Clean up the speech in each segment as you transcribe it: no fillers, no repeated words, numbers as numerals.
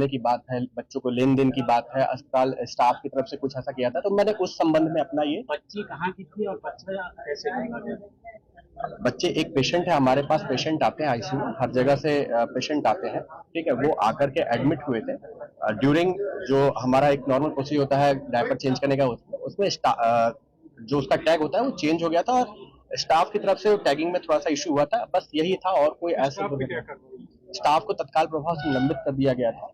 बोलने की बात है, बच्चों को लेन देन की बात है, अस्पताल स्टाफ की तरफ से कुछ ऐसा किया था, तो मैंने उस संबंध में अपना ये बच्ची कहाँ की थी और बच्चा कैसे मारा गया? बच्चे, एक पेशेंट है हमारे पास, पेशेंट आते हैं आईसीयू, हर जगह से पेशेंट आते हैं, ठीक है। वो आकर के एडमिट हुए थे ड्यूरिंग जो हमारा एक नॉर्मल प्रोसीजर होता है डायपर चेंज करने का, उसमें जो उसका टैग होता है वो चेंज हो गया था और स्टाफ की तरफ से टैगिंग में थोड़ा सा इशू हुआ था, बस यही था। और कोई ऐसा स्टाफ को तत्काल प्रभाव से निलंबित कर दिया गया था,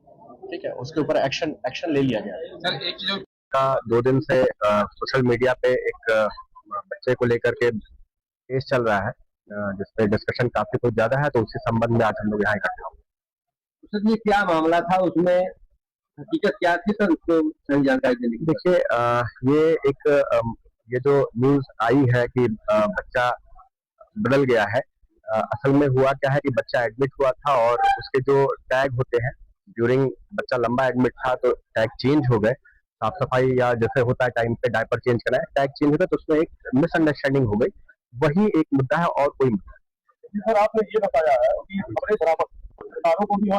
ठीक है। उसके ऊपर एक्शन ले लिया गया। सर, एक चीज का 2 दिन से सोशल मीडिया पे एक बच्चे को लेकर के केस चल रहा है, जिसपे डिस्कशन काफी कुछ ज्यादा है, तो उसी संबंध में आज हम लोग यहाँ इकट्ठे हुए। सर, ये क्या मामला था, उसमें हकीकत क्या थी सर, उसको सही जानकारी देने की। देखिए, ये जो न्यूज आई है कि बच्चा बदल गया है, असल में हुआ क्या है कि बच्चा एडमिट हुआ था और उसके जो टैग होते हैं, ड्यूरिंग बच्चा लंबा एडमिट था तो टैग चेंज हो गए। साफ सफाई या जैसे होता है टाइम पे डायपर चेंज करना है, टैग चेंज होता है तो उसमें एक मिसअंडरस्टैंडिंग हो गई, वही एक मुद्दा है और कोई मुद्दा सर, आपने ये बताया है कि खबरें बराबर को भी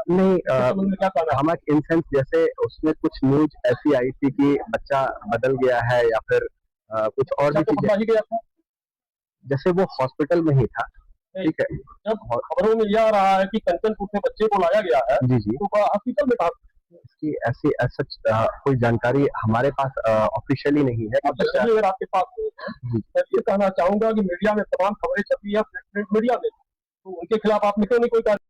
नहीं। हमारे इन सेंस जैसे उसमें कुछ न्यूज ऐसी आई थी कि बच्चा बदल गया है या फिर कुछ और भी चीजें, जैसे वो हॉस्पिटल में ही था, ठीक है। जब खबरों में यह आ रहा है कि कंचनपुर से बच्चे को लाया गया है, जी, तो हॉस्पिटल में कहा इसकी ऐसी सच कोई जानकारी हमारे पास ऑफिशियली नहीं है। अगर आपके पास मैं ये कहना चाहूंगा कि मीडिया में तमाम खबरें छपी है, प्रिंट मीडिया में, तो उनके खिलाफ आपने क्यों नहीं कोई कार्य।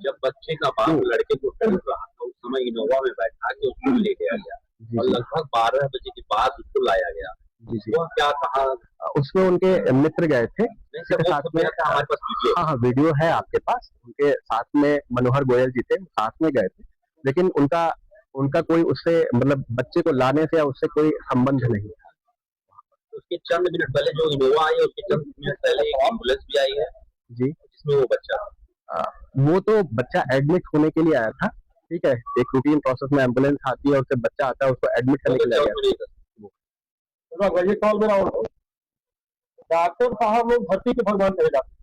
जब बच्चे का बाप लड़के को ढूंढ रहा था, उस समय इनोवा में बैठा के उसको ले गया गया और लगभग 12 बजे के बाद उसको लाया गया। वो क्या कहा, उसमें उनके मित्र गए थे साथ में, हमारे पास वीडियो। हाँ, वीडियो है आपके पास। उनके साथ में मनोहर गोयल जी थे, साथ में गए थे, लेकिन उनका कोई उससे मतलब बच्चे को लाने से या उससे कोई संबंध नहीं था। उसके चंद मिनट पहले जो इनोवा आई है, उसके चंद मिनट पहले एक एम्बुलेंस भी आई है जी, जिसमें वो बच्चा वो तो बच्चा एडमिट होने के लिए आया था, ठीक है। एक रूटीन प्रोसेस में एम्बुलेंस आती है, उससे बच्चा आता है, उसको एडमिट करने के लिए आया। ये कॉल मेरा डॉक्टर साहब लोग धरती के भगवान कहे जाते हैं,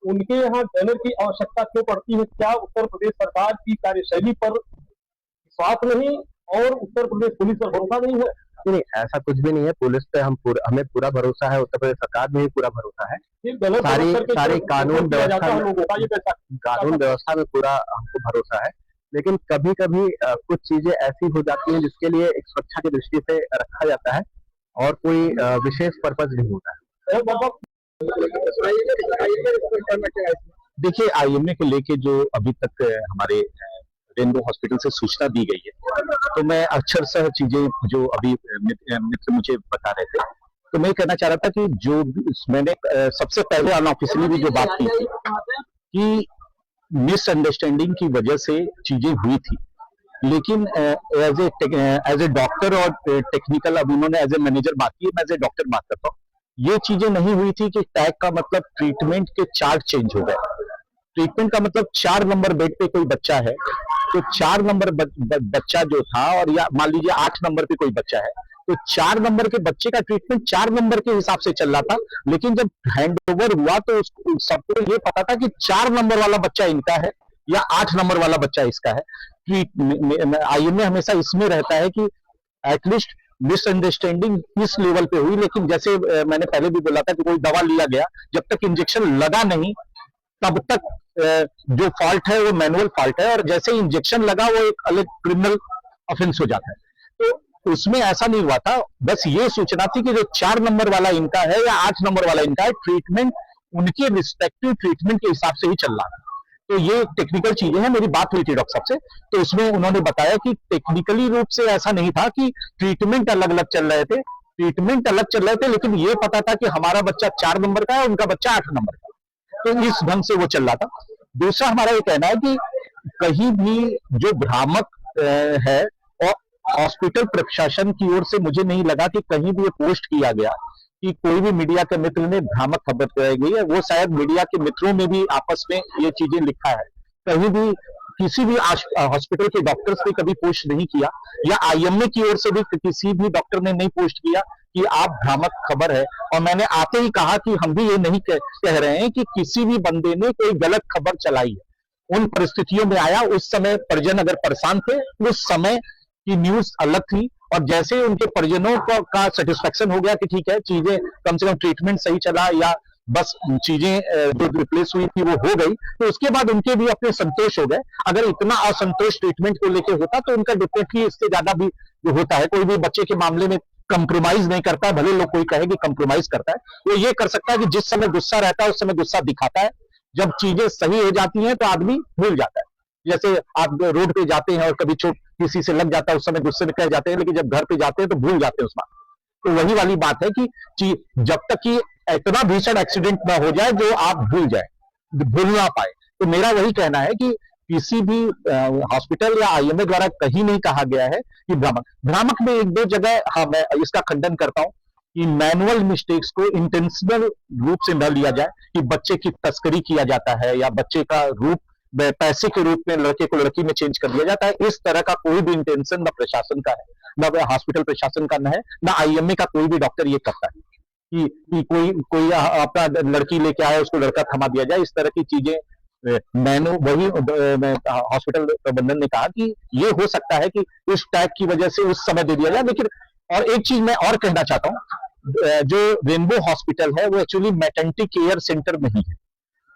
उनके यहाँ डॉलर की आवश्यकता क्यों पड़ती है? क्या उत्तर प्रदेश सरकार की कार्यशैली पर विश्वास नहीं और उत्तर प्रदेश पुलिस पर भरोसा नहीं है? नहीं, ऐसा कुछ भी नहीं है। पुलिस पे हमें पूरा भरोसा है, उत्तर प्रदेश सरकार में भी पूरा भरोसा है। सारी कानून व्यवस्था में पूरा हमको भरोसा है, लेकिन कभी कभी कुछ चीजें ऐसी हो जाती हैं जिसके लिए एक सुरक्षा की दृष्टि से रखा जाता है और कोई विशेष पर्पज नहीं होता है। देखिए, आईएमए को लेके जो अभी तक हमारे रेनबो हॉस्पिटल से सूचना दी गई है, तो मैं अक्षरशः चीजें जो अभी मित्र मुझे बता रहे थे, तो मैं कहना चाह रहा था कि जो मैंने सबसे पहले अनऑफिशियली भी जो बात की थी कि मिसअंडरस्टैंडिंग की वजह से चीजें हुई थी, लेकिन एज ए डॉक्टर और टेक्निकल, अब उन्होंने एज ए मैनेजर बात की, मैं एज ए डॉक्टर बात करता हूँ। ये चीजें नहीं हुई थी कि टैग का मतलब ट्रीटमेंट के चार्ट चेंज हो गए। ट्रीटमेंट का मतलब 4 नंबर बेड पे कोई बच्चा है, तो 4 नंबर बच्चा जो था, और या मान लीजिए 8 नंबर पे कोई बच्चा है, तो 4 नंबर के बच्चे का ट्रीटमेंट 4 नंबर के हिसाब से चल रहा था। लेकिन जब हैंड ओवर हुआ तो सबको ये पता था कि 4 नंबर वाला बच्चा इनका है या 8 नंबर वाला बच्चा इसका है। आईएमए हमेशा इसमें रहता है कि एटलीस्ट मिसअंडरस्टैंडिंग इस लेवल पे हुई, लेकिन जैसे मैंने पहले भी बोला था कि कोई दवा लिया गया, जब तक इंजेक्शन लगा नहीं तब तक जो फॉल्ट है वो मैनुअल फॉल्ट है, और जैसे इंजेक्शन लगा वो एक अलग क्रिमिनल ऑफेंस हो जाता है। तो उसमें ऐसा नहीं हुआ था, बस ये सूचना थी कि जो 4 नंबर वाला इनका है या 8 नंबर वाला इनका है, ट्रीटमेंट उनके रिस्पेक्टिव ट्रीटमेंट के हिसाब से ही चल रहा था। तो ये टेक्निकल चीजें हैं। मेरी बात हुई थी डॉक्टर साहब से, तो उसमें उन्होंने बताया कि टेक्निकली रूप से ऐसा नहीं था कि ट्रीटमेंट अलग अलग चल रहे थे, ट्रीटमेंट अलग चल रहे थे, लेकिन ये पता था कि हमारा बच्चा 4 नंबर का है, उनका बच्चा 8 नंबर का, तो इस ढंग से वो चल रहा था। दूसरा हमारा ये कहना है कि कहीं भी जो भ्रामक है, और हॉस्पिटल प्रशासन की ओर से मुझे नहीं लगा कि कहीं भी ये पोस्ट किया गया कि कोई भी मीडिया के मित्र ने भ्रामक खबर कराई गई है। वो शायद मीडिया के मित्रों में भी आपस में ये चीजें लिखा है, कहीं भी किसी भी हॉस्पिटल के डॉक्टर्स ने कभी पोस्ट नहीं किया, या आईएमए की ओर से भी किसी भी डॉक्टर ने नहीं पोस्ट किया कि आप भ्रामक खबर है। और मैंने आते ही कहा कि हम भी ये नहीं कह रहे हैं कि किसी भी बंदे ने कोई गलत खबर चलाई है। उन परिस्थितियों में आया, उस समय परिजन अगर परेशान थे, उस समय की न्यूज अलग थी और जैसे ही उनके परिजनों का सेटिस्फेक्शन हो गया कि ठीक है, चीजें कम से कम ट्रीटमेंट सही चला या बस चीजें जो रिप्लेस हुई थी वो हो गई, तो उसके बाद उनके भी अपने संतोष हो गए। अगर इतना असंतोष ट्रीटमेंट को लेके होता तो उनका डेफिनेटली इससे ज्यादा भी जो होता है, कोई भी बच्चे के मामले में कंप्रोमाइज नहीं करता है, भले लोग कोई कहे कि कंप्रोमाइज करता है, वो ये कर सकता है कि जिस समय गुस्सा रहता है उस समय गुस्सा दिखाता है, जब चीजें सही हो जाती हैं तो आदमी भूल जाता है। जैसे आप रोड पे जाते हैं और कभी चोट किसी से लग जाता है, उस समय गुस्से में कह जाते हैं, लेकिन जब घर पे जाते हैं तो भूल जाते हैं उस बात। तो वही वाली बात है कि जब तक कि इतना भीषण एक्सीडेंट ना हो जाए जो आप भूल ना पाए। तो मेरा वही कहना है कि किसी भी हॉस्पिटल या आईएमए द्वारा कहीं नहीं कहा गया है कि भ्रामक में एक दो जगह, हाँ मैं इसका खंडन करता हूं कि मैनुअल मिस्टेक्स को इंटेंशनल रूप से न लिया जाए, कि बच्चे की तस्करी किया जाता है या बच्चे का रूप पैसे के रूप में लड़के को लड़की में चेंज कर दिया जाता है। इस तरह का कोई भी इंटेंशन न प्रशासन का है, न हॉस्पिटल प्रशासन का न है, न आईएमए का कोई भी डॉक्टर ये करता है कि कोई अपना लड़की लेके आया उसको लड़का थमा दिया जाए। इस तरह की चीजें वही हॉस्पिटल प्रबंधन ने कहा कि ये हो सकता है कि उस टैग की वजह से उस समय दे दिया जाए। लेकिन और एक चीज मैं और कहना चाहता हूं, जो रेनबो हॉस्पिटल है वो एक्चुअली मैटरनिटी केयर सेंटर नहीं है।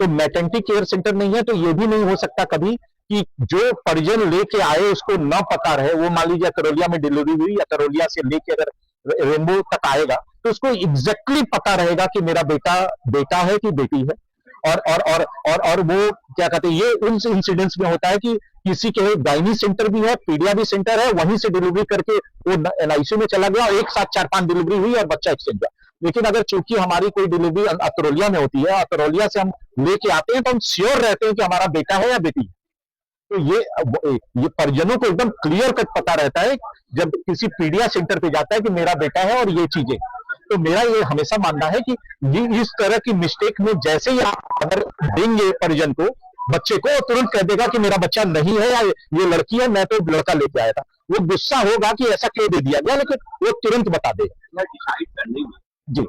तो मैटरनिटी केयर सेंटर नहीं है तो ये भी नहीं हो सकता कभी कि जो परिजन लेके आए उसको न पता रहे। वो मान लीजिए करौलिया में डिलीवरी हुई या करौलिया से लेके अगर रेनबो तक आएगा तो उसको एग्जैक्टली पता रहेगा कि मेरा बेटा है कि बेटी है। और वो क्या कहते हैं, ये उन इंसिडेंट्स में होता है कि किसी के गायनी सेंटर भी है, पीडिया भी सेंटर है, वहीं से डिलीवरी करके वो एनआईसीयू में चला गया और एक साथ 4-5 डिलीवरी हुई और बच्चा एक्सचेंज हुआ। लेकिन अगर चूंकि हमारी कोई डिलीवरी अतरौलिया में होती है, अतरौलिया से हम लेके आते हैं तो हम श्योर रहते हैं कि हमारा बेटा है या बेटी है। तो ये परिजनों को एकदम क्लियर कट पता रहता है जब किसी पीडिया सेंटर पे जाता है कि मेरा बेटा है और ये चीजें। तो मेरा ये हमेशा मानना है कि ये इस तरह की मिस्टेक में जैसे ही आप अगर देंगे परिजन को, बच्चे को, तुरंत कह देगा कि मेरा बच्चा नहीं है या ये लड़की है, मैं तो लड़का लेके आया था। वो गुस्सा होगा कि ऐसा क्यों दे दिया गया, लेकिन वो तुरंत बता देगा। डिसाइड करने में जी,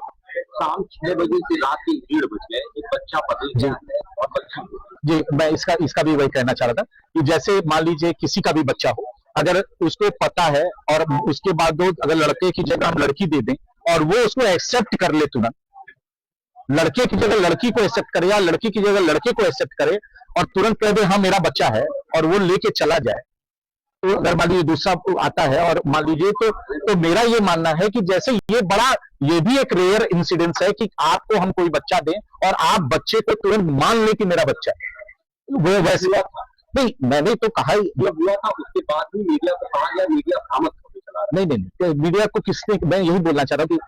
शाम 6 बजे से रात के 1:30 बज गए, एक बच्चा बदल गया है और बच्चा जी, मैं इसका भी वही कहना चाह रहा था कि जैसे मान लीजिए किसी का भी बच्चा हो, अगर उसको पता है और उसके बाद अगर लड़के की जगह हम लड़की दे दें और वो उसको एक्सेप्ट कर ले तुरंत, लड़के की जगह लड़की को एक्सेप्ट करे या लड़की की जगह लड़के को एक्सेप्ट करे और तुरंत कह दे हाँ मेरा बच्चा है और वो लेके चला जाए, तो अगर मान लीजिए दूसरा आता है और मान लीजिए तो मेरा ये मानना है कि जैसे ये भी एक रेयर इंसिडेंस है कि आपको हम कोई बच्चा दें और आप बच्चे को तुरंत मान ले कि मेरा बच्चा है। वो वैसे नहीं, मैंने तो कहा ही हुआ था, उसके बाद भी मीडिया को कहा गया, मीडिया भ्रामक खबरें चला रहा है। नहीं, मीडिया को किसने, मैं यही बोलना चाह रहा हूँ कि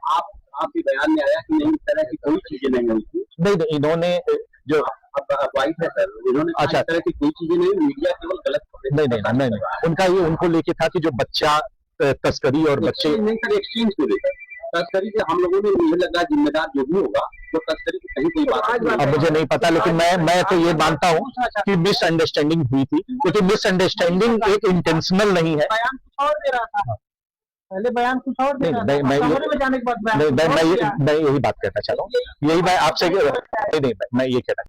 आपके बयान में आया कि नहीं, इस तरह की कोई चीजें नहीं हुई थी। नहीं, इन्होंने जो वाइफ है सर, इन्होंने अच्छा, इस तरह की कोई चीजें नहीं, मीडिया केवल गलत खबरें। नहीं, उनका ये उनको लेके था कि जो बच्चा तस्करी और बच्चे नहीं सर, एक्सचेंज को लेकर तस्करी से हम लोगों ने मुझे लगा जिम्मेदार जो भी होगा तो तस्करी की कहीं कोई बात। अब मुझे नहीं पता, लेकिन मैं तो ये मानता हूँ कि मिसअंडरस्टैंडिंग हुई थी, क्योंकि मिसअंडरस्टैंडिंग एक इंटेंशनल नहीं है। बयान कुछ और दे रहा था, पहले बयान कुछ और दे रहा था, कमरे में जाने के बाद मैं यही बात कहना चाहता हूँ, यही मैं आपसे मैं ये कहना